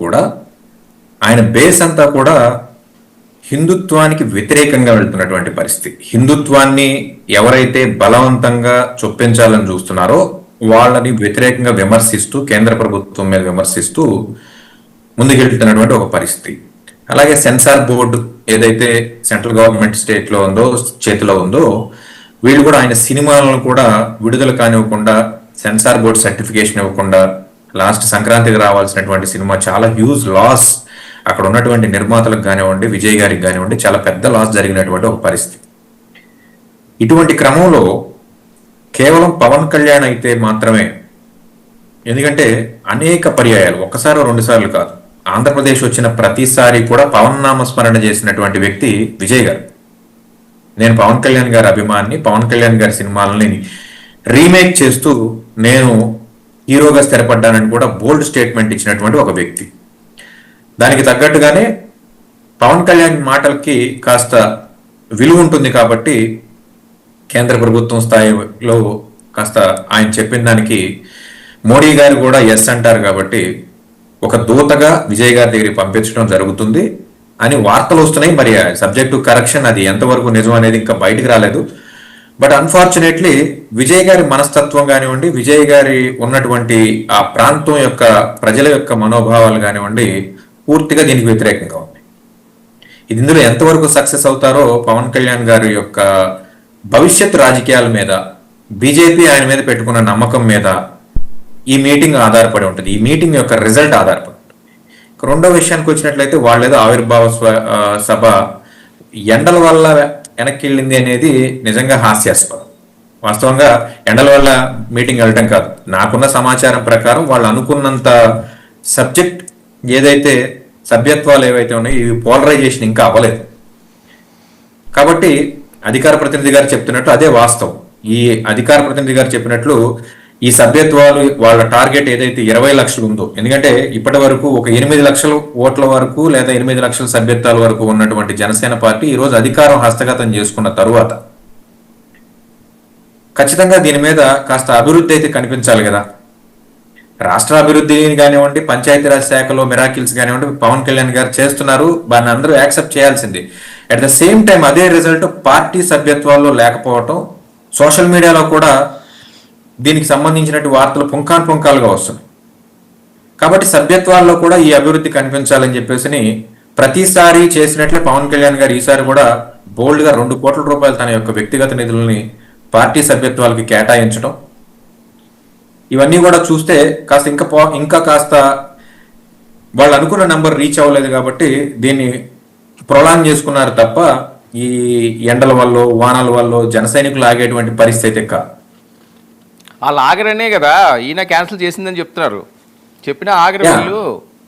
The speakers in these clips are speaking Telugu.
కూడా ఆయన బేస్ అంతా కూడా హిందుత్వానికి వ్యతిరేకంగా వెళ్తున్నటువంటి పరిస్థితి. హిందుత్వాన్ని ఎవరైతే బలవంతంగా చొప్పించాలని చూస్తున్నారో వాళ్ళని వ్యతిరేకంగా విమర్శిస్తూ, కేంద్ర ప్రభుత్వం మీద విమర్శిస్తూ ముందుకెళ్తున్నటువంటి ఒక పరిస్థితి. అలాగే సెన్సార్ బోర్డు ఏదైతే సెంట్రల్ గవర్నమెంట్ స్టేట్లో ఉందో, చేతిలో ఉందో, వీళ్ళు కూడా ఆయన సినిమాలను కూడా విడుదల కానివ్వకుండా, సెన్సార్ బోర్డు సర్టిఫికేషన్ ఇవ్వకుండా, లాస్ట్ సంక్రాంతికి రావాల్సినటువంటి సినిమా చాలా హ్యూజ్ లాస్ అక్కడ ఉన్నటువంటి నిర్మాతలకు కానివ్వండి, విజయ్ గారికి కానివ్వండి, చాలా పెద్ద లాస్ జరిగినటువంటి ఒక పరిస్థితి. ఇటువంటి క్రమంలో కేవలం పవన్ కళ్యాణ్ అయితే మాత్రమే, ఎందుకంటే అనేక పర్యాయాలు, ఒక్కసారి రెండు సార్లు కాదు, ఆంధ్రప్రదేశ్ వచ్చిన ప్రతిసారి కూడా పవన్ నామస్మరణ చేసినటువంటి వ్యక్తి విజయ్ గారు. నేను పవన్ కళ్యాణ్ గారి అభిమాని, పవన్ కళ్యాణ్ గారి సినిమాలని రీమేక్ చేస్తూ నేను హీరోగా స్థిరపడ్డానని కూడా బోల్డ్ స్టేట్మెంట్ ఇచ్చినటువంటి ఒక వ్యక్తి. దానికి తగ్గట్టుగానే పవన్ కళ్యాణ్ మాటలకి కాస్త విలువ ఉంటుంది కాబట్టి కేంద్ర ప్రభుత్వం స్థాయిలో కాస్త ఆయన చెప్పిన దానికి మోడీ గారు కూడా ఎస్ అంటారు కాబట్టి ఒక దూతగా విజయ్ గారి దగ్గరికి పంపించడం జరుగుతుంది అని వార్తలు వస్తున్నాయి. మరి సబ్జెక్టు కరెక్షన్ అది ఎంతవరకు నిజం అనేది ఇంకా బయటకు రాలేదు. బట్ అన్ఫార్చునేట్లీ విజయ్ గారి మనస్తత్వం కానివ్వండి, విజయ్ గారి ఉన్నటువంటి ఆ ప్రాంతం యొక్క ప్రజల యొక్క మనోభావాలు కానివ్వండి, పూర్తిగా దీనికి వ్యతిరేకంగా ఉంది. ఇది ఇందులో ఎంతవరకు సక్సెస్ అవుతారో పవన్ కళ్యాణ్ గారి యొక్క భవిష్యత్ రాజకీయాల మీద, బీజేపీ ఆయన మీద పెట్టుకున్న నమ్మకం మీద ఈ మీటింగ్ ఆధారపడి ఉంటుంది. ఈ మీటింగ్ యొక్క రిజల్ట్ ఆధారపడి ఉంటుంది. రెండో విషయానికి వచ్చినట్లయితే వాళ్ళేదో ఆవిర్భావ సభ ఎండల వల్ల వెనక్కి వెళ్ళింది అనేది నిజంగా హాస్యాస్పదం. వాస్తవంగా ఎండల వల్ల మీటింగ్ వెళ్ళటం కాదు. నాకున్న సమాచారం ప్రకారం వాళ్ళు అనుకున్నంత సబ్జెక్ట్ ఏదైతే సభ్యత్వాలు ఏవైతే ఉన్నాయో ఇవి పోలరైజేషన్ ఇంకా అవ్వలేదు. కాబట్టి అధికార ప్రతినిధి గారు చెప్తున్నట్లు అదే వాస్తవం. ఈ అధికార ప్రతినిధి గారు చెప్పినట్లు ఈ సభ్యత్వాలు వాళ్ళ టార్గెట్ ఏదైతే 20 లక్షలు ఉందో, ఎందుకంటే ఇప్పటి వరకు ఒక 8 లక్షల ఓట్ల వరకు లేదా 8 లక్షల సభ్యత్వాల వరకు ఉన్నటువంటి జనసేన పార్టీ ఈరోజు అధికారం హస్తగతం చేసుకున్న తరువాత ఖచ్చితంగా దీని మీద కాస్త అభివృద్ధి అయితే కనిపించాలి కదా. రాష్ట్ర అభివృద్ధి కానివ్వండి, పంచాయతీరాజ్ శాఖలో మిరాకిల్స్ కానివ్వండి, పవన్ కళ్యాణ్ గారు చేస్తున్నారు, దాన్ని అందరూ యాక్సెప్ట్ చేయాల్సింది. అట్ ద సేమ్ టైం అదే రిజల్ట్ పార్టీ సభ్యత్వాల్లో లేకపోవటం, సోషల్ మీడియాలో కూడా దీనికి సంబంధించినటువంటి వార్తలు పుంకాలుగా వస్తున్నాయి. కాబట్టి సభ్యత్వాల్లో కూడా ఈ అభివృద్ధి కనిపించాలని చెప్పేసి ప్రతిసారి చేసినట్లే పవన్ కళ్యాణ్ గారు ఈసారి కూడా బోల్డ్గా 2 కోట్ల రూపాయలు తన యొక్క వ్యక్తిగత నిధులని పార్టీ సభ్యత్వాలకి కేటాయించడం, ఇవన్నీ కూడా చూస్తే కాస్త ఇంకా కాస్త వాళ్ళు అనుకున్న నెంబర్ రీచ్ అవ్వలేదు కాబట్టి దీన్ని ప్రొలాంగ్ చేసుకున్నారు తప్ప ఈ ఎండల వల్ల, వానల వల్ల జన సైనికులు ఆగేటువంటి పరిస్థితి కాదు. వాళ్ళు ఆగరనే కదా ఈయన క్యాన్సిల్ చేసిందని చెప్తున్నారు. చెప్పినా ఆగరు వాళ్ళు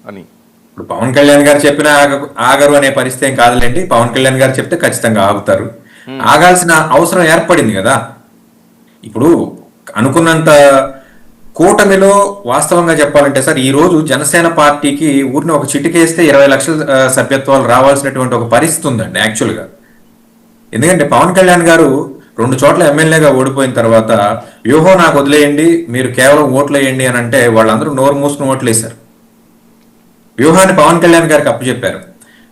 అని. ఇప్పుడు పవన్ కళ్యాణ్ గారు చెప్పిన ఆగరు అనే పరిస్థితి ఏం కాదులేండి. పవన్ కళ్యాణ్ గారు చెప్తే ఖచ్చితంగా ఆగుతారు. ఆగాల్సిన అవసరం ఏర్పడింది కదా. ఇప్పుడు అనుకున్నంత కూటమిలో వాస్తవంగా చెప్పాలంటే సార్, ఈ రోజు జనసేన పార్టీకి ఊరిని ఒక చిటికేస్తే 20 లక్షల సభ్యత్వాలు రావాల్సినటువంటి ఒక పరిస్థితి ఉందండి యాక్చువల్గా. ఎందుకంటే పవన్ కళ్యాణ్ గారు 2 చోట్ల ఎమ్మెల్యేగా ఓడిపోయిన తర్వాత వ్యూహం నాకు వదిలేయండి, మీరు కేవలం ఓట్లు వేయండి అని అంటే వాళ్ళందరూ నోరు మూసుకుని ఓట్లు వేశారు. వ్యూహాన్ని పవన్ కళ్యాణ్ గారికి అప్పచెప్పారు.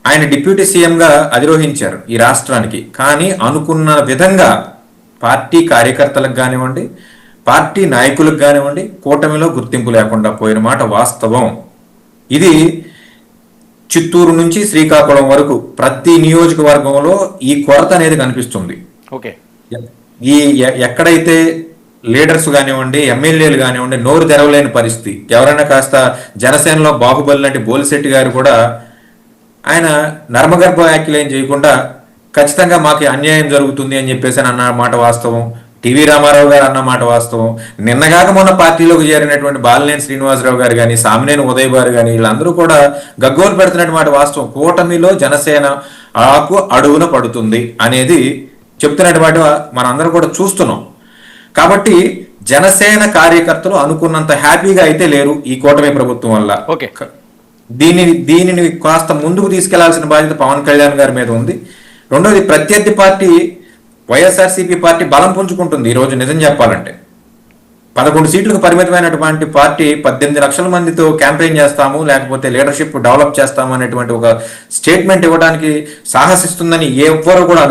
ఆయన డిప్యూటీ సీఎంగా అధిరోహించారు ఈ రాష్ట్రానికి. కానీ అనుకున్న విధంగా పార్టీ కార్యకర్తలకు కానివ్వండి, పార్టీ నాయకులకు కానివ్వండి, కూటమిలో గుర్తింపు లేకుండా పోయిన మాట వాస్తవం. ఇది చిత్తూరు నుంచి శ్రీకాకుళం వరకు ప్రతి నియోజకవర్గంలో ఈ కొరత అనేది కనిపిస్తుంది. ఓకే, ఈ ఎక్కడైతే లీడర్స్ కానివ్వండి, ఎమ్మెల్యేలు కానివ్వండి నోరు తెరవలేని పరిస్థితి. ఎవరైనా కాస్త జనసేనలో బాహుబలి లాంటి బోలిశెట్టి గారు కూడా ఆయన నర్మగర్భ వ్యాఖ్యలు ఏం చేయకుండా ఖచ్చితంగా మాకు అన్యాయం జరుగుతుంది అని చెప్పేసి అన్న మాట వాస్తవం. టీవీ రామారావు గారు అన్న మాట వాస్తవం. నిన్నగాక మొన్న పార్టీలోకి చేరినటువంటి బాలినేని శ్రీనివాసరావు గారు కానీ, సామినేని ఉదయ్ గారు కానీ వీళ్ళందరూ కూడా గగ్గోలు పెడుతున్నటువంటి మాట వాస్తవం. కూటమిలో జనసేన ఆకు అడుగున పడుతుంది అనేది చెప్తున్నటువంటి మనందరం కూడా చూస్తున్నాం. కాబట్టి జనసేన కార్యకర్తలు అనుకున్నంత హ్యాపీగా అయితే లేరు ఈ కూటమి ప్రభుత్వం వల్ల. ఓకే, దీనిని కాస్త ముందుకు తీసుకెళ్లాల్సిన బాధ్యత పవన్ కళ్యాణ్ గారి మీద ఉంది. రెండోది, ప్రత్యర్థి పార్టీ వైఎస్ఆర్సీపీ పార్టీ బలం పుంజుకుంటుంది ఈరోజు నిజం చెప్పాలంటే. 11 సీట్లకు పరిమితమైనటువంటి పార్టీ 18 లక్షల మందితో క్యాంపెయిన్ చేస్తాము, లేకపోతే లీడర్షిప్ డెవలప్ చేస్తాము అనేటువంటి ఒక స్టేట్మెంట్ ఇవ్వడానికి సాహసిస్తుందని ఎవ్వరు కూడా